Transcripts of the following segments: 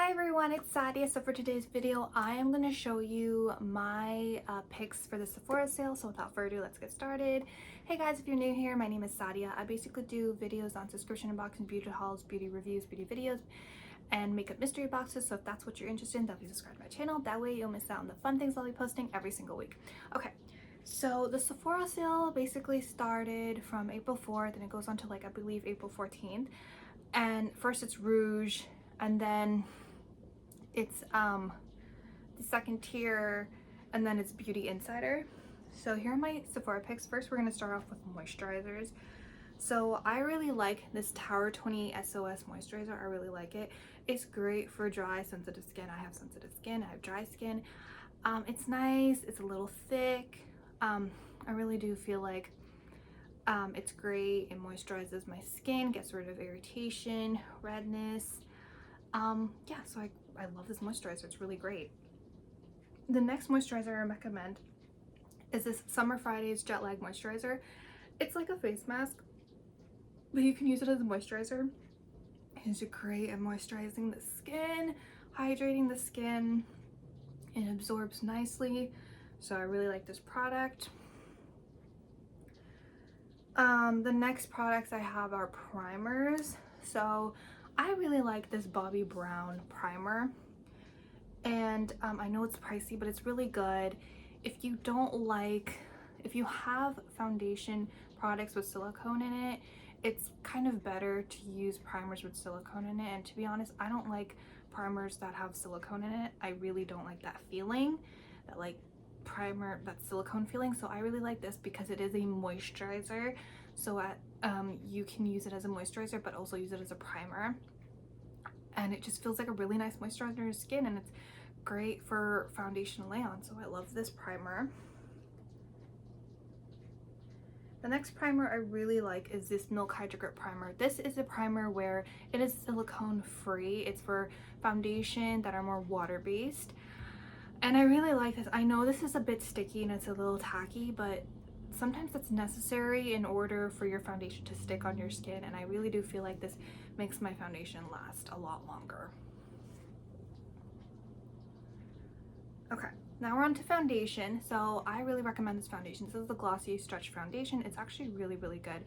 Hi everyone, it's Sadia. So for today's video, I am going to show you my picks for the Sephora sale. So without further ado, let's get started. Hey guys, if you're new here, my name is Sadia. I basically do videos on subscription unboxing, beauty hauls, beauty reviews, beauty videos, and makeup mystery boxes. So if that's what you're interested in, definitely subscribe to my channel. That way you'll miss out on the fun things I'll be posting every single week. Okay, so the Sephora sale basically started from April 4th and it goes on to I believe April 14th. And first it's Rouge, and then it's the second tier, and then it's Beauty Insider. So here are my Sephora picks. First we're going to start off with moisturizers. So I really like this Tower 20 SOS moisturizer. I really like it. It's great for dry, sensitive skin. I have sensitive skin, I have dry skin. It's nice, it's a little thick. I really do feel like it's great. It moisturizes my skin, gets rid of irritation, redness. Yeah, so I love this moisturizer. It's really great. The next moisturizer I recommend is this Summer Fridays Jet Lag Moisturizer. It's like a face mask, but you can use it as a moisturizer. It's great at moisturizing the skin, hydrating the skin. It absorbs nicely, so I really like this product. The next products I have are primers. So I really like this Bobbi Brown primer, and I know it's pricey, but it's really good. If you have foundation products with silicone in it, it's kind of better to use primers with silicone in it. And to be honest, I don't like primers that have silicone in it. I really don't like that feeling, that primer, that silicone feeling. So I really like this because it is a moisturizer, so you can use it as a moisturizer but also use it as a primer, and it just feels like a really nice moisturizer on your skin, and it's great for foundation to lay on. So I love this primer. The next primer I really like is this Milk Hydro Grip primer. This is a primer where it is silicone free. It's for foundation that are more water based, and I really like this. I know this is a bit sticky and it's a little tacky, but sometimes that's necessary in order for your foundation to stick on your skin, and I really do feel like this makes my foundation last a lot longer. Okay, now we're on to foundation. So I really recommend this foundation. This is the Glossy Stretch Foundation. It's actually really good.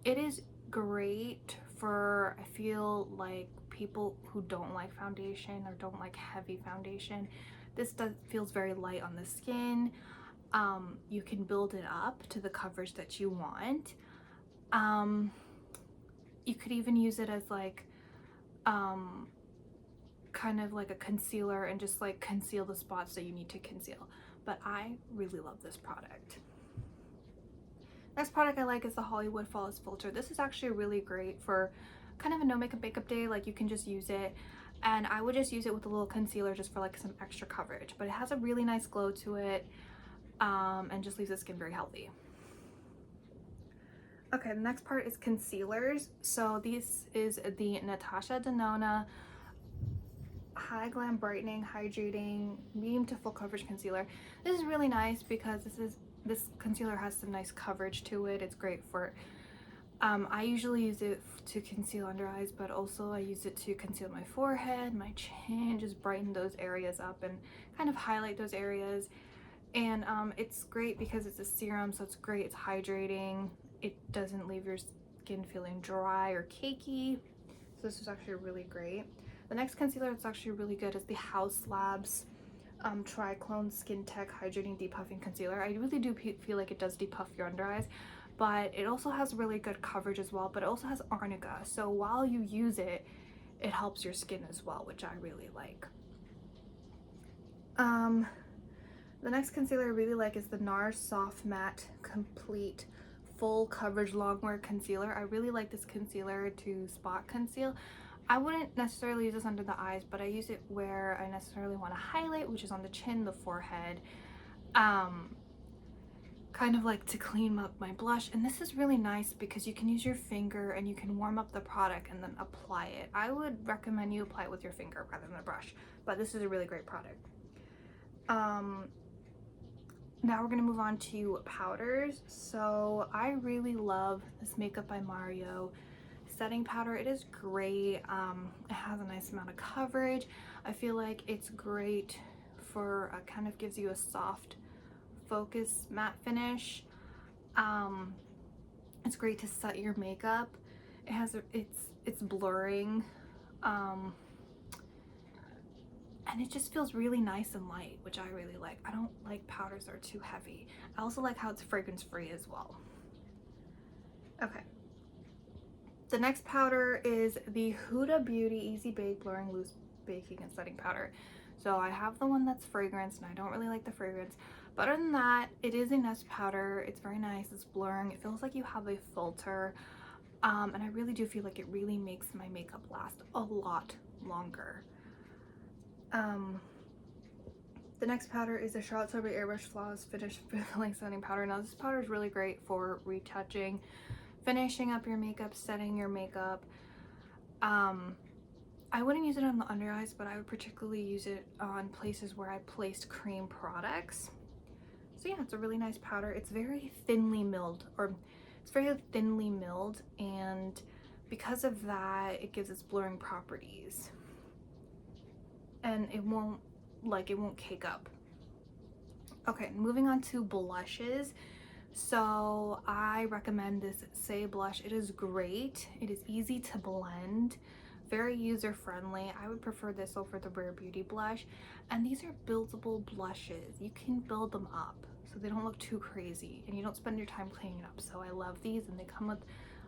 It is great for, I feel like, people who don't like foundation or don't like heavy foundation. This feels very light on the skin. You can build it up to the coverage that you want. You could even use it as kind of like a concealer and just conceal the spots that you need to conceal. But I really love this product. Next product I like is the Hollywood Flawless Filter. This is actually really great for kind of a no makeup day. You can just use it, and I would just use it with a little concealer just for some extra coverage, but it has a really nice glow to it, and just leaves the skin very healthy. Okay, the next part is concealers. So this is the Natasha Denona High Glam Brightening Hydrating Medium to Full Coverage Concealer. This is really nice because this concealer has some nice coverage to it. It's great for I usually use it to conceal under eyes, but also I use it to conceal my forehead, my chin, just brighten those areas up and kind of highlight those areas. And it's great because it's a serum, so it's great. It's hydrating. It doesn't leave your skin feeling dry or cakey. So this is actually really great. The next concealer that's actually really good is the Haus Labs Triclone Skin Tech Hydrating Depuffing Concealer. I really do feel like it does depuff your under eyes, but it also has really good coverage as well, but it also has arnica. So while you use it, it helps your skin as well, which I really like. The next concealer I really like is the NARS Soft Matte Complete Full Coverage Longwear Concealer. I really like this concealer to spot conceal. I wouldn't necessarily use this under the eyes, but I use it where I necessarily want to highlight, which is on the chin, the forehead, kind of to clean up my blush. And this is really nice because you can use your finger and you can warm up the product and then apply it. I would recommend you apply it with your finger rather than a brush, but this is a really great product. Now we're gonna move on to powders. So I really love this Makeup by Mario setting powder. It is great. It has a nice amount of coverage. I feel like it's great for kind of gives you a soft focus matte finish. It's great to set your makeup. It has it's blurring, and it just feels really nice and light, which I really like. I don't like powders that are too heavy. I also like how it's fragrance free as well. Okay, the next powder is the Huda Beauty Easy Bake Blurring Loose Baking and Setting Powder. So I have the one that's fragrance, and I don't really like the fragrance. But other than that, it is a nice powder. It's very nice. It's blurring. It feels like you have a filter. And I really do feel like it really makes my makeup last a lot longer. The next powder is the Charlotte Tilbury Airbrush Flawless Finish Filling Setting Powder. Now this powder is really great for retouching, finishing up your makeup, setting your makeup. I wouldn't use it on the under eyes, but I would particularly use it on places where I placed cream products. So yeah, it's a really nice powder. It's very thinly milled, and because of that, it gives its blurring properties. And it won't cake up. Okay, moving on to blushes. So I recommend this Say blush. It is great. It is easy to blend, very user friendly. I would prefer this over the Rare Beauty blush. And these are buildable blushes. You can build them up so they don't look too crazy and you don't spend your time cleaning up. So I love these, and they come with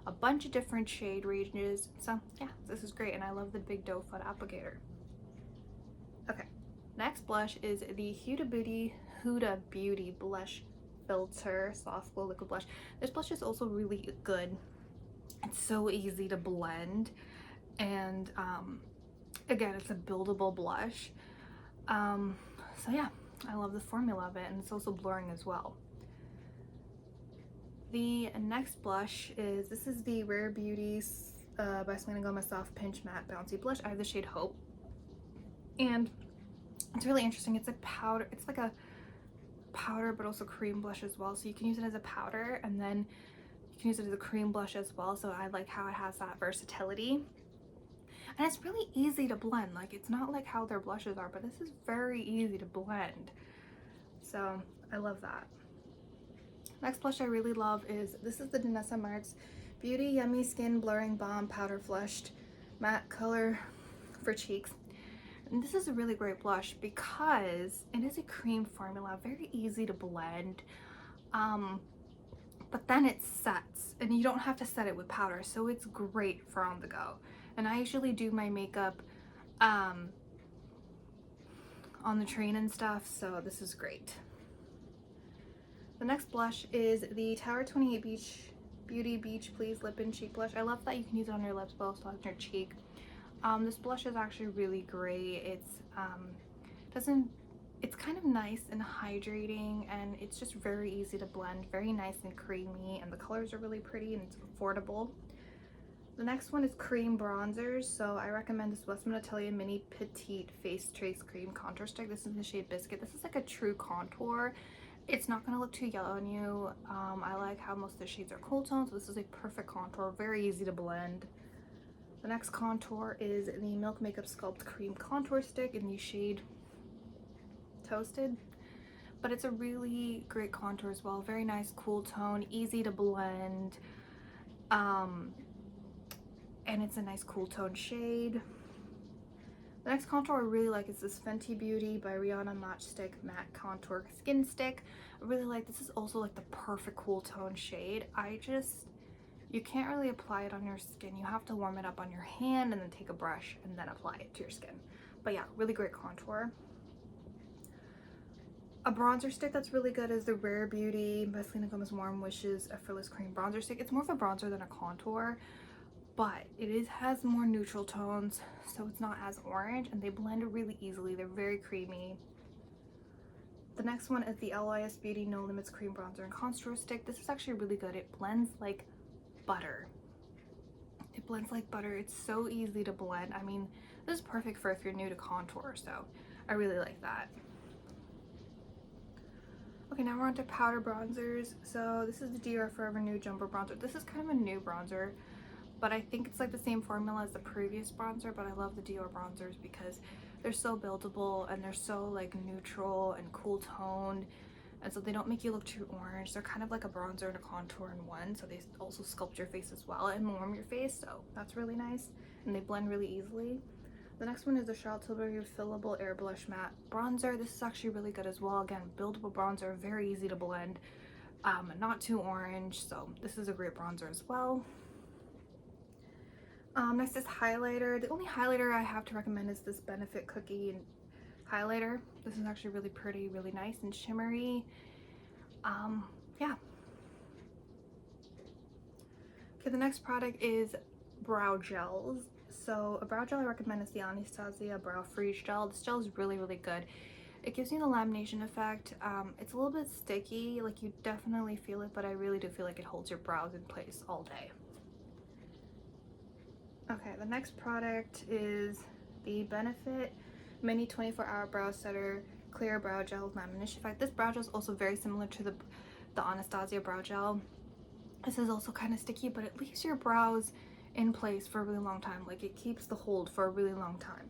a bunch of different shade ranges. So yeah, this is great, and I love the big doe foot applicator. Okay, next blush is the Huda Beauty Blush Filter Soft Glow Liquid Blush. This blush is also really good. It's so easy to blend, and again, it's a buildable blush. So yeah, I love the formula of it, and it's also blurring as well. The next blush is, this is the Rare Beauty by Selena Gomez Soft Pinch Matte Bouncy Blush. I have the shade Hope, and it's really interesting. It's a powder. It's like a powder but also cream blush as well, so you can use it as a powder and then you can use it as a cream blush as well. So I like how it has that versatility, and it's really easy to blend. Like, it's not like how their blushes are, but this is very easy to blend, so I love that. Next blush I really love is, this is the Danessa Myricks Beauty Yummy Skin Blurring Balm Powder Flushed Matte Color for Cheeks. And this is a really great blush because it is a cream formula, very easy to blend, but then it sets, and you don't have to set it with powder, so it's great for on the go. And I usually do my makeup on the train and stuff, so this is great. The next blush is the Tower 28 Beauty Beach Please Lip and Cheek Blush. I love that you can use it on your lips but also on your cheek. This blush is actually really great. It's kind of nice and hydrating, and it's just very easy to blend, very nice and creamy, and the colors are really pretty, and it's affordable. The next one is cream bronzers. So I recommend this Westman Atelier Mini Petite Face Trace Cream Contour Stick. This is the shade Biscuit. This is like a true contour. It's not going to look too yellow on you. I like how most of the shades are cool tones, so this is a perfect contour, very easy to blend. The next contour is the Milk Makeup Sculpt Cream Contour Stick in the shade Toasted. But it's a really great contour as well. Very nice, cool tone, easy to blend. And it's a nice cool tone shade. The next contour I really like is this Fenty Beauty by Rihanna Matchstick Matte Contour Skin Stick. I really like this. Is also like the perfect cool tone shade. You can't really apply it on your skin. You have to warm it up on your hand and then take a brush and then apply it to your skin. But yeah, really great contour. A bronzer stick that's really good is the Rare Beauty by Selena Gomez Warm Wishes Effortless Cream Bronzer Stick. It's more of a bronzer than a contour, but it has more neutral tones, so it's not as orange, and they blend really easily. They're very creamy. The next one is the LYS Beauty No Limits Cream Bronzer and Contour Stick. This is actually really good. It blends like butter. It blends like butter. It's so easy to blend. I mean, this is perfect for if you're new to contour, so I really like that. Okay, now we're on to powder bronzers. So this is the DR Forever New Jumbo Bronzer. This is kind of a new bronzer. but I think it's like the same formula as the previous bronzer, but I love the Dior bronzers because they're so buildable and they're so like neutral and cool toned, and so they don't make you look too orange. They're kind of like a bronzer and a contour in one, so they also sculpt your face as well and warm your face, so that's really nice, and they blend really easily. The next one is the Charlotte Tilbury Fillable Air Blush Matte Bronzer. This is actually really good as well. Again, buildable bronzer, very easy to blend, not too orange, so this is a great bronzer as well. Next is highlighter. The only highlighter I have to recommend is this Benefit Cookie highlighter. This is actually really pretty, really nice and shimmery. Yeah. Okay, the next product is brow gels. So a brow gel I recommend is the Anastasia Brow Freeze Gel. This gel is really, really good. It gives you the lamination effect. It's a little bit sticky, like you definitely feel it, but I really do feel like it holds your brows in place all day. Okay, the next product is the Benefit Mini 24-Hour Brow Setter Clear Brow Gel with Lamination Effect. This brow gel is also very similar to the Anastasia Brow Gel. This is also kind of sticky, but it leaves your brows in place for a really long time. Like it keeps the hold for a really long time.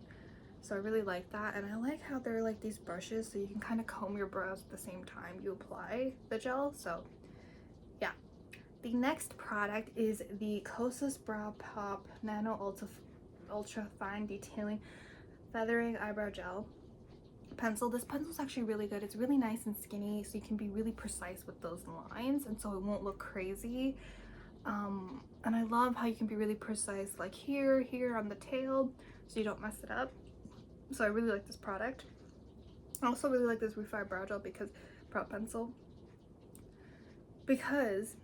So I really like that, and I like how they're like these brushes, so you can kind of comb your brows at the same time you apply the gel. So yeah. The next product is the Kosas Brow Pop Nano Ultra Fine Detailing Feathering Eyebrow Gel pencil. This pencil is actually really good. It's really nice and skinny, so you can be really precise with those lines, and so it won't look crazy. And I love how you can be really precise, like here on the tail, so you don't mess it up. So I really like this product. I also really like this Refine Brow Gel brow pencil, because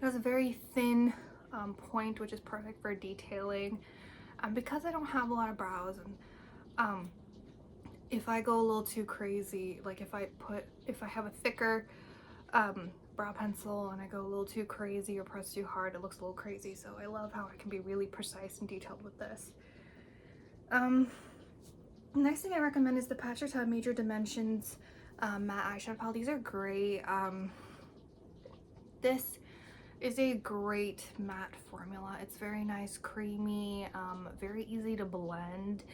it has a very thin point, which is perfect for detailing. Because I don't have a lot of brows, and if I go a little too crazy, like if I have a thicker brow pencil and I go a little too crazy or press too hard, it looks a little crazy. So I love how I can be really precise and detailed with this. Next thing I recommend is the Patrick Ta Major Dimensions matte eyeshadow palette. These are great. This is a great matte formula. It's very nice, creamy, very easy to blend.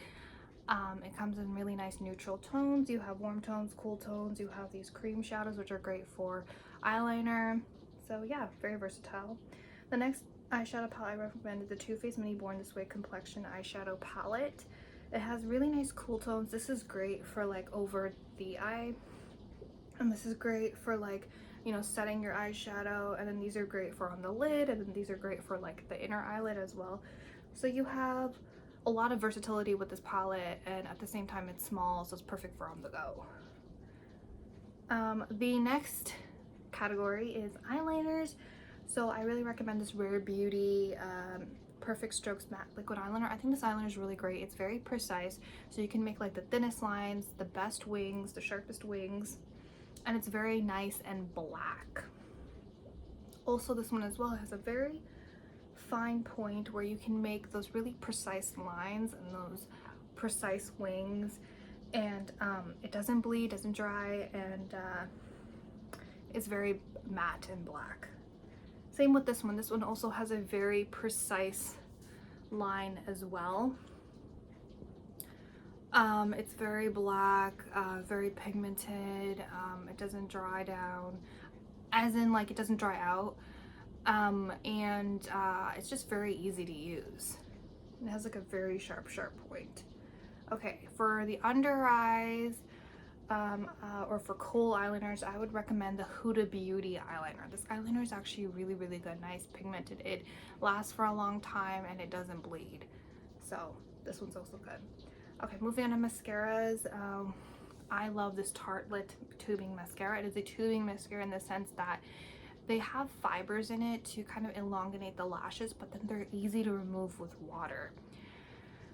It comes in really nice neutral tones. You have warm tones, cool tones. You have these cream shadows, which are great for eyeliner. So yeah, very versatile. The next eyeshadow palette I recommend is the Too Faced Mini Born This Way Complexion Eyeshadow Palette. It has really nice cool tones. This is great for like over the eye, and this is great for like, you know, setting your eyeshadow, and then these are great for on the lid, and then these are great for like the inner eyelid as well. So you have a lot of versatility with this palette, and at the same time it's small, so it's perfect for on the go. The next category is eyeliners. So I really recommend this Rare Beauty Perfect Strokes Matte Liquid Eyeliner. I think this eyeliner is really great. It's very precise, so you can make like the thinnest lines, the best wings, the sharpest wings, and it's very nice and black. Also, this one as well has a very fine point where you can make those really precise lines and those precise wings, and it doesn't bleed, doesn't dry, and it's very matte and black. Same with this one. This one also has a very precise line as well. It's very black, very pigmented. It doesn't dry down, as in like it doesn't dry out. It's just very easy to use. It has like a very sharp point. Okay, for the under eyes, or for kohl eyeliners, I would recommend the Huda Beauty eyeliner. This eyeliner is actually really, really good, nice pigmented. It lasts for a long time and it doesn't bleed. So this one's also good. Okay, moving on to mascaras. I love this Tartelette tubing mascara. It is a tubing mascara in the sense that they have fibers in it to kind of elongate the lashes, but then they're easy to remove with water.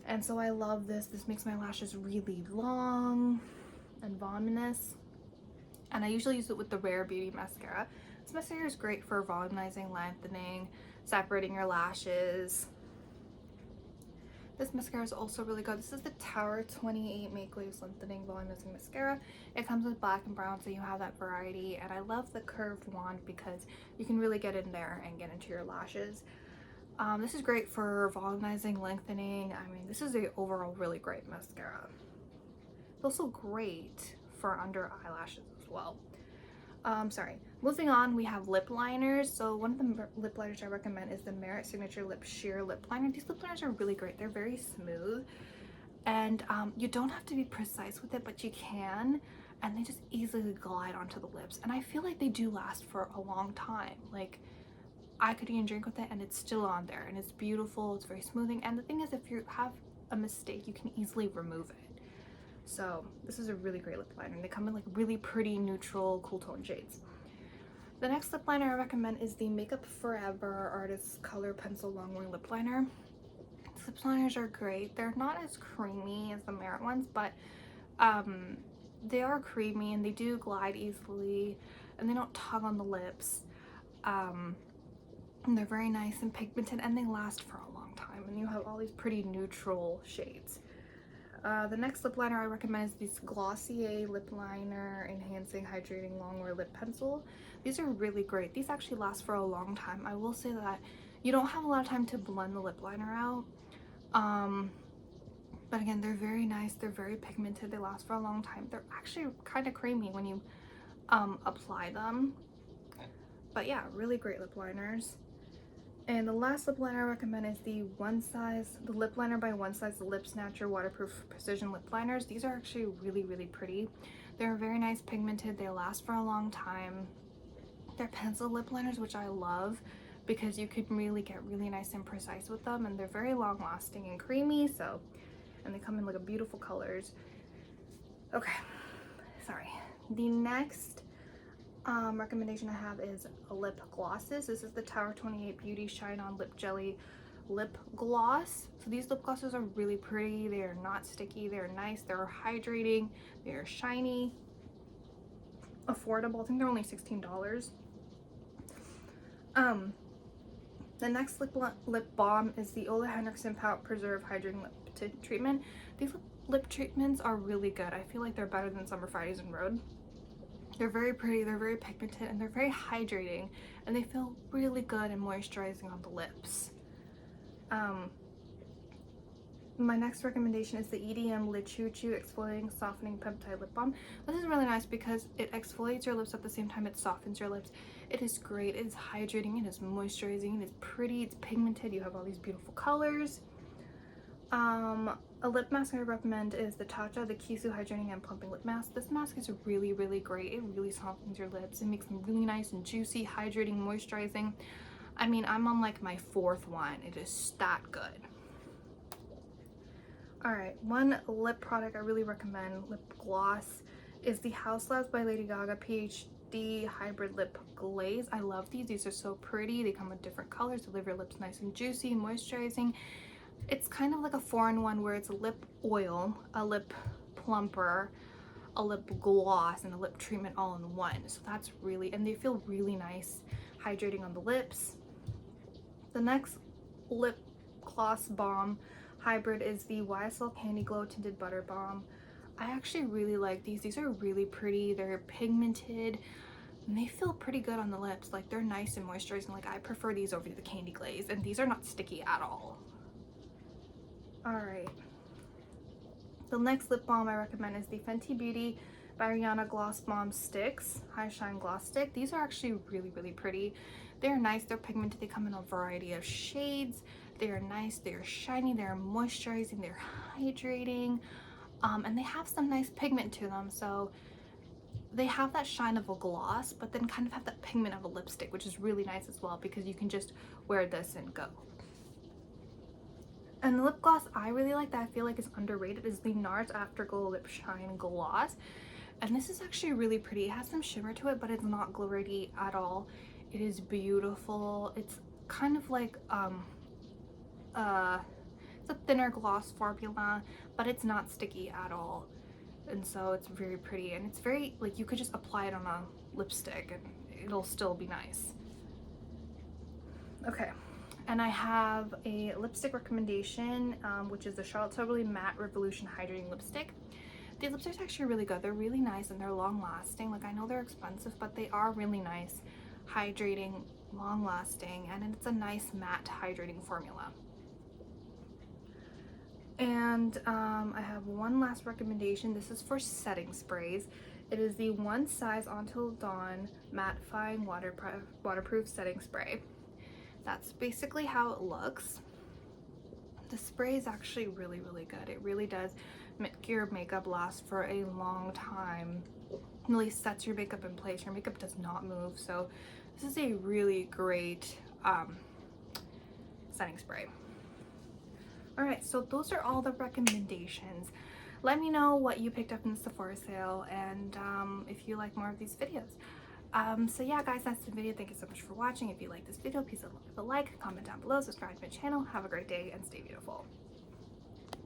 And so I love this. This makes my lashes really long and voluminous. And I usually use it with the Rare Beauty mascara. This mascara is great for volumizing, lengthening, separating your lashes. This mascara is also really good. This is the Tower 28 Make Waves Lengthening Volumizing Mascara. It comes with black and brown, so you have that variety. And I love the curved wand because you can really get in there and get into your lashes. This is great for volumizing, lengthening. I mean, this is a overall really great mascara. It's also great for under eyelashes as well. Sorry. Moving on, we have lip liners. So one of the lip liners I recommend is the Merit Signature Lip Sheer Lip Liner. These lip liners are really great. They're very smooth, and you don't have to be precise with it, but you can, and they just easily glide onto the lips. And I feel like they do last for a long time. Like, I could even drink with it and it's still on there, and it's beautiful. It's very smoothing, and the thing is, if you have a mistake, you can easily remove it. So this is a really great lip liner. They come in like really pretty neutral cool tone shades. The next lip liner I recommend is the Makeup Forever Artist Color Pencil Longwear Lip Liner. These lip liners are great. They're not as creamy as the Merit ones, but they are creamy and they do glide easily and they don't tug on the lips. And they're very nice and pigmented and they last for a long time, and you have all these pretty neutral shades. The next lip liner I recommend is this Glossier Lip Liner Enhancing Hydrating Longwear Lip Pencil. These are really great. These actually last for a long time. I will say that you don't have a lot of time to blend the lip liner out. But again, they're very nice. They're very pigmented. They last for a long time. They're actually kind of creamy when you apply them. But yeah, really great lip liners. And the last lip liner I recommend is the Lip Liner by One Size, the Lip Snatcher Waterproof Precision Lip Liners. These are actually really, really pretty. They're very nice pigmented. They last for a long time. They're pencil lip liners, which I love because you could really get really nice and precise with them, and they're very long lasting and creamy. So, and they come in like a beautiful colors. Okay, sorry. The next recommendation I have is lip glosses. This is the Tower 28 Beauty Shine On Lip Jelly Lip Gloss. So these lip glosses are really pretty. They are not sticky. They're nice. They're hydrating. They're shiny. Affordable. I think they're only $16. The next lip balm is the Ole Henriksen Pout Preserve Hydrating Lip Treatment. These lip treatments are really good. I feel like they're better than Summer Fridays and Road. They're very pretty, they're very pigmented, and they're very hydrating, and they feel really good and moisturizing on the lips. My next recommendation is the EDM Le Choo Choo Exfoliating Softening Peptide Lip Balm. This is really nice because it exfoliates your lips at the same time it softens your lips. It is great, it is hydrating, it is moisturizing, it is pretty, it's pigmented, you have all these beautiful colors. A lip mask I recommend is the Tatcha, the Kisu Hydrating and Plumping Lip Mask. This mask is really, really great. It really softens your lips. It makes them really nice and juicy, hydrating, moisturizing. I mean, I'm on like my 4th one. It is that good. Alright, one lip product I really recommend, lip gloss, is the House Labs by Lady Gaga PhD Hybrid Lip Glaze. I love these. These are so pretty. They come with different colors to leave your lips nice and juicy, moisturizing. It's kind of like a 4-in-1 where it's a lip oil, a lip plumper, a lip gloss, and a lip treatment all in one. So that's really, and they feel really nice, hydrating on the lips. The next lip gloss balm hybrid is the YSL Candy Glow Tinted Butter Balm. I actually really like these. These are really pretty. They're pigmented and they feel pretty good on the lips. Like, they're nice and moisturizing. Like, I prefer these over the Candy Glaze, and these are not sticky at all. Alright, the next lip balm I recommend is the Fenty Beauty by Rihanna Gloss Balm Sticks High Shine Gloss Stick. These are actually really, really pretty. They're nice, they're pigmented, they come in a variety of shades. They are nice, they are shiny, they're moisturizing, they're hydrating, and they have some nice pigment to them. So they have that shine of a gloss, but then kind of have that pigment of a lipstick, which is really nice as well because you can just wear this and go. And the lip gloss I really like that I feel like is underrated is the NARS Afterglow Lip Shine Gloss. And this is actually really pretty. It has some shimmer to it, but it's not glittery at all. It is beautiful. It's kind of like it's a thinner gloss formula, but it's not sticky at all. And so it's very pretty, and it's very, like, you could just apply it on a lipstick and it'll still be nice. Okay. And I have a lipstick recommendation, which is the Charlotte Tilbury Matte Revolution Hydrating Lipstick. These lipsticks are actually really good. They're really nice and they're long lasting. Like, I know they're expensive, but they are really nice, hydrating, long lasting, and it's a nice matte hydrating formula. And I have one last recommendation. This is for setting sprays. It is the One Size Until Dawn Mattifying Waterproof Setting Spray. That's basically how it looks. The spray is actually really, really good. It really does make your makeup last for a long time. It really sets your makeup in place. Your makeup does not move. So this is a really great setting spray. All right, so those are all the recommendations. Let me know what you picked up in the Sephora sale, and if you like more of these videos. So yeah, guys, that's the video. Thank you so much for watching. If you like this video, please leave a like, comment down below, subscribe to my channel. Have a great day and stay beautiful.